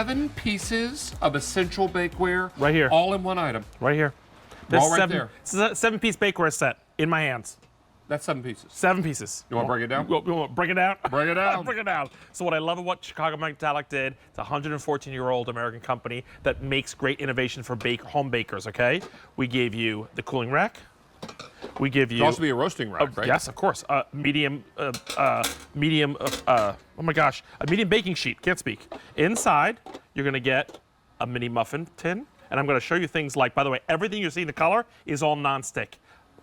7 pieces of essential bakeware. Right here. All in one item. Right here. All right there. It's a 7-piece bakeware set in my hands. That's 7 pieces. 7 pieces. You want to break it down? You want to break it down? Break it down. Break it down. So what I love about what Chicago Metallic did, it's a 114-year-old American company that makes great innovation for home bakers, okay? We gave you the cooling rack. We give you... It also be a roasting rack, right? Yes, of course. Oh my gosh, a medium baking sheet, can't speak. Inside, you're gonna get a mini muffin tin, and I'm gonna show you things like, by the way, everything you're seeing the color is all non-stick.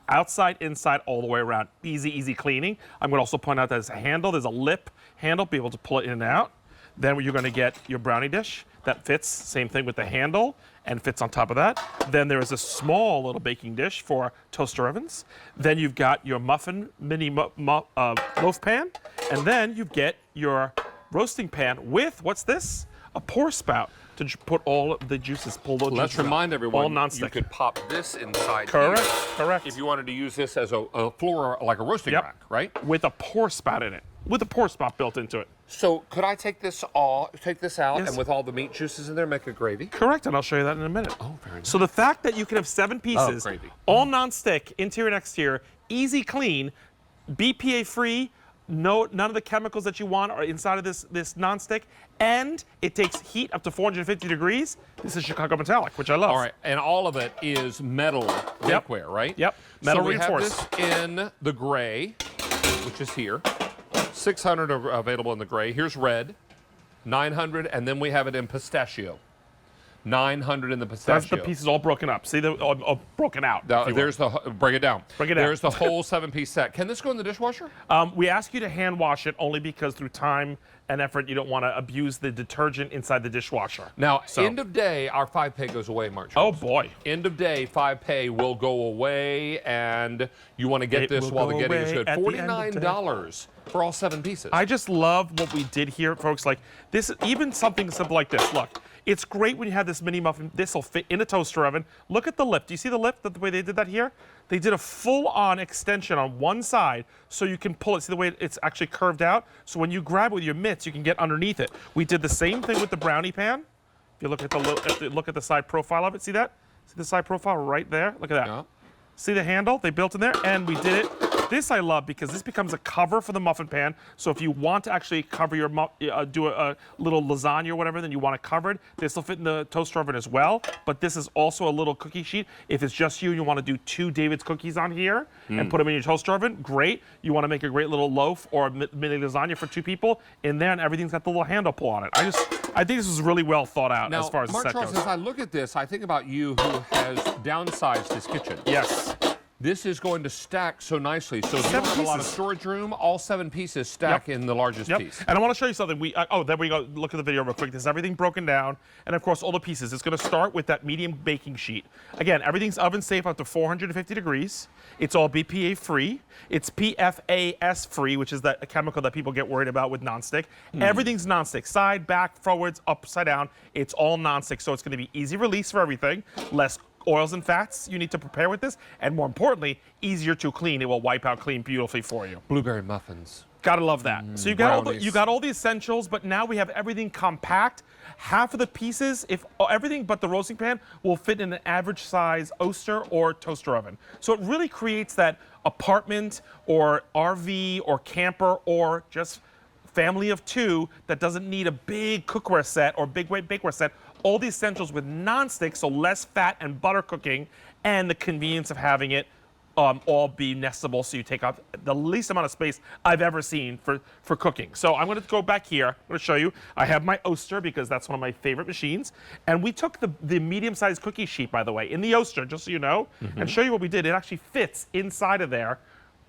Outside, inside, all the way around. Easy, easy cleaning. I'm gonna also point out there's a handle, there's a lip handle, be able to pull it in and out. Then you're gonna get your brownie dish that fits, same thing with the handle, and fits on top of that. Then there is a small little baking dish for toaster ovens. Then you've got your muffin mini loaf pan, and then you get your roasting pan with, what's this? A pour spout to put all of the juices, pull those Let's juices out. remind everyone, all non-stick. you could pop this inside Correct, here correct. if you wanted to use this as a floor, like a roasting rack, right? With a pour spout in it, with a pour spout built into it. So could I take this out, Yes. and with all the meat juices in there, make a gravy? Correct, and I'll show you that in a minute. Oh, very nice. So the fact that you can have 7 pieces, gravy. all non-stick, interior and exterior, easy clean, BPA-free, none of the chemicals that you want are inside of this non-stick, and it takes heat up to 450 degrees. This is Chicago Metallic, which I love. All right, and all of it is metal bakeware, right? Yep, metal so reinforced. So we have this in the gray, which is here. 600 are available in the gray. Here's red, 900, and then we have it in pistachio. 900 in the pistachio. That's the pieces all broken up. See, they're all broken out. There's the, break it down. Break it down. There's the whole 7-piece set. Can this go in the dishwasher? We ask you to hand wash it only because through time and effort, you don't want to abuse the detergent inside the dishwasher. Now, end of day, our 5-pay goes away, Mark. Oh, boy. End of day, 5-pay will go away, and you want to get this while the getting is good. $49 for all 7 pieces. I just love what we did here, folks. Like this, even something simple like this. Look, it's great when you have this mini muffin. This will fit in a toaster oven. Look at the lip. Do you see the lip? The way they did that here? They did a full-on extension on one side so you can pull it. See the way it's actually curved out? So when you grab it with your mitts, you can get underneath it. We did the same thing with the brownie pan. If you look at the side profile of it, see that? See the side profile right there? Look at that. Yeah. See the handle they built in there? And we did it. This I love because this becomes a cover for the muffin pan. So if you want to actually cover your, do a little lasagna or whatever, then you want to cover it. This will fit in the toaster oven as well. But this is also a little cookie sheet. If it's just you and you want to do 2 David's cookies on here and put them in your toaster oven, great. You want to make a great little loaf or a mini lasagna for 2 people in there, and everything's got the little handle pull on it. I think this is really well thought out now, as far as Mark the set Charles, goes. as I look at this, I think about you who has downsized his kitchen. Yes. This is going to stack so nicely. So if you don't have a lot of storage room, all 7 pieces stack in the largest piece. And I want to show you something. There we go. Look at the video real quick. There's everything broken down. And of course, all the pieces. It's going to start with that medium baking sheet. Again, everything's oven safe up to 450 degrees. It's all BPA free. It's PFAS free, which is that chemical that people get worried about with nonstick. Everything's nonstick. Side, back, forwards, upside down. It's all nonstick. So it's going to be easy release for everything. Less oils and fats you need to prepare with this, and more importantly, easier to clean. It will wipe out clean beautifully for you. Blueberry muffins. Gotta love that. So you got all the essentials, but now we have everything compact. Half of the pieces, everything but the roasting pan, will fit in an average size Oster or toaster oven. So it really creates that apartment or RV or camper or just family of 2 that doesn't need a big cookware set or big weight bakeware set. All the essentials with non-stick, so less fat and butter cooking, and the convenience of having it all be nestable, so you take up the least amount of space I've ever seen for cooking. So I'm going to go back here. I'm going to show you. I have my Oster because that's one of my favorite machines. And we took the medium-sized cookie sheet, by the way, in the Oster, just so you know, and show you what we did. It actually fits inside of there.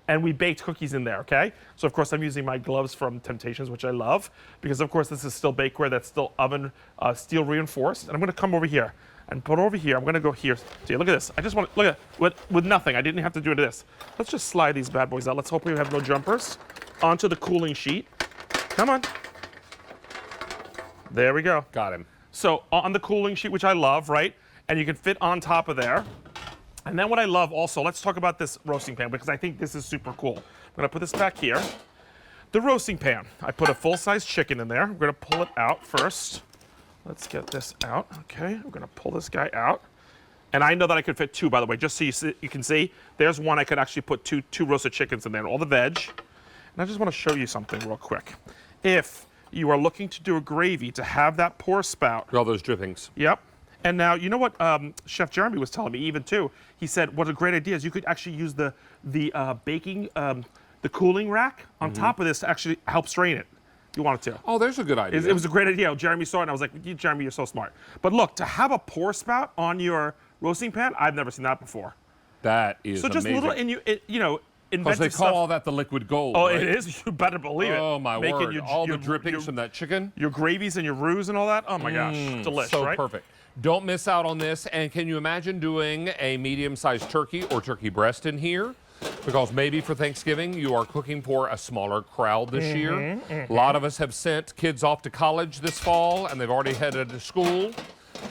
And we baked cookies in there, okay? So, of course, I'm using my gloves from Temptations, which I love, because, of course, this is still bakeware that's still oven steel reinforced. And I'm going to come over here and put over here. I'm going to go here. See, look at this. I just want to, look at it, with nothing. I didn't have to do this. Let's just slide these bad boys out. Let's hope we have no jumpers onto the cooling sheet. Come on. There we go. Got him. So, on the cooling sheet, which I love, right? And you can fit on top of there. And then what I love also, let's talk about this roasting pan because I think this is super cool. I'm gonna put this back here. The roasting pan, I put a full-size chicken in there. I'm gonna pull it out first. Let's get this out. Okay, I'm gonna pull this guy out. And I know that I could fit 2, by the way, just so you can see. There's one I could actually put two roasted chickens in there, all the veg. And I just want to show you something real quick. If you are looking to do a gravy to have that pour spout. All those drippings. Yep. And now, you know what Chef Jeremy was telling me even too? He said, what a great idea is you could actually use the baking, the cooling rack on top of this to actually help strain it. You wanted to. Oh, there's a good idea. It was a great idea. Jeremy saw it, and I was like, Jeremy, you're so smart. But look, to have a pour spout on your roasting pan, I've never seen that before. That is so just amazing. little, and you know, because they call all that the liquid gold. Oh, right? it is. You better believe it. Oh my word! All the drippings from that chicken, your gravies and your roux and all that. Oh my gosh, delish, so right? perfect. Don't miss out on this. And can you imagine doing a medium-sized turkey or turkey breast in here? Because maybe for Thanksgiving you are cooking for a smaller crowd this year. A lot of us have sent kids off to college this fall, and they've already headed to school.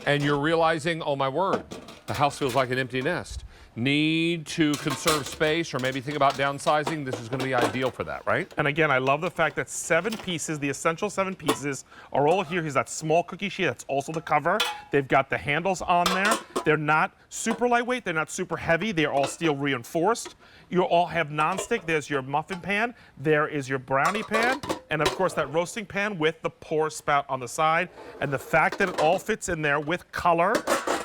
And you're realizing, oh my word, the house feels like an empty nest. Need to conserve space or maybe think about downsizing. This is going to be ideal for that, right? And again, I love the fact that 7 pieces, the essential 7 pieces, are all here. Here's that small cookie sheet. That's also the cover. They've got the handles on there. They're not super lightweight. They're not super heavy. They're all steel reinforced. You all have nonstick. There's your muffin pan. There is your brownie pan. And of course, that roasting pan with the pour spout on the side. And the fact that it all fits in there with color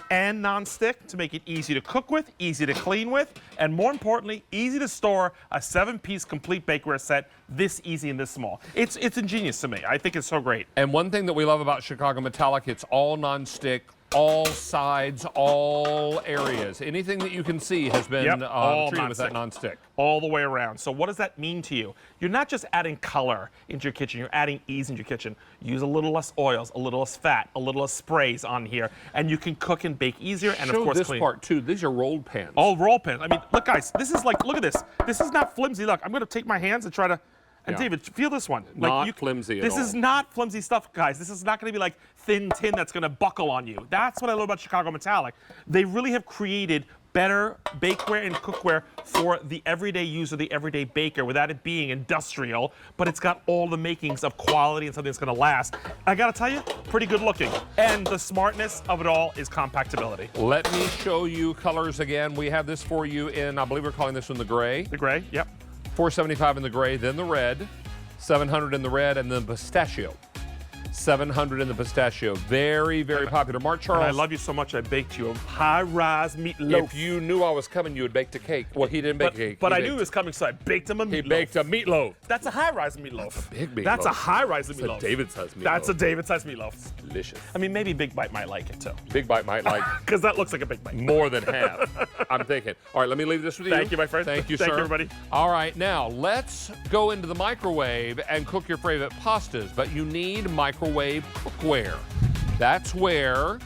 and nonstick to make it easy to cook with, easy to clean with, and more importantly, easy to store a 7-piece complete bakeware set this easy and this small. It's ingenious to me. I think it's so great. And one thing that we love about Chicago Metallic, it's all nonstick, all sides, all areas. Anything that you can see has been treated with that nonstick. All the way around. So what does that mean to you? You're not just adding color into your kitchen, you're adding ease into your kitchen. Use a little less oils, a little less fat, a little less sprays on here, and you can cook and bake easier and of course this clean. part too. These are rolled pans. All roll pans. I mean, look guys, this is like, look at this. This is not flimsy. Look, I'm gonna take my hands and try to, and David, feel this one. Not flimsy at all. This is not flimsy stuff, guys. This is not going to be like thin tin that's going to buckle on you. That's what I love about Chicago Metallic. They really have created better bakeware and cookware for the everyday user, the everyday baker, without it being industrial, but it's got all the makings of quality and something that's going to last. I got to tell you, pretty good looking. And the smartness of it all is compactability. Let me show you colors again. We have this for you in, I believe we're calling this one the gray. The gray, yep. $475 in the gray, then the red, $700 in the red, and then pistachio. $700 in the pistachio. Very, very popular. Mark Charles. And I love you so much, I baked you a high-rise meatloaf. If you knew I was coming, you would bake a cake. Well, he didn't bake a cake. But I knew he was coming, so I baked him a meatloaf. He baked a meatloaf. That's a high-rise meatloaf. That's a big meatloaf. That's a high-rise meatloaf. That's a David-sized meatloaf. That's a David-sized meatloaf. It's delicious. I mean, maybe Big Bite might like it, too. Big Bite might like because that looks like a Big Bite. More than half, I'm thinking. All right, let me leave this with you. Thank you, my friend. Thank you, sir. Thank you, everybody. All right, now let's go into the microwave and cook your favorite pastas, but you need microwave cookware. That's where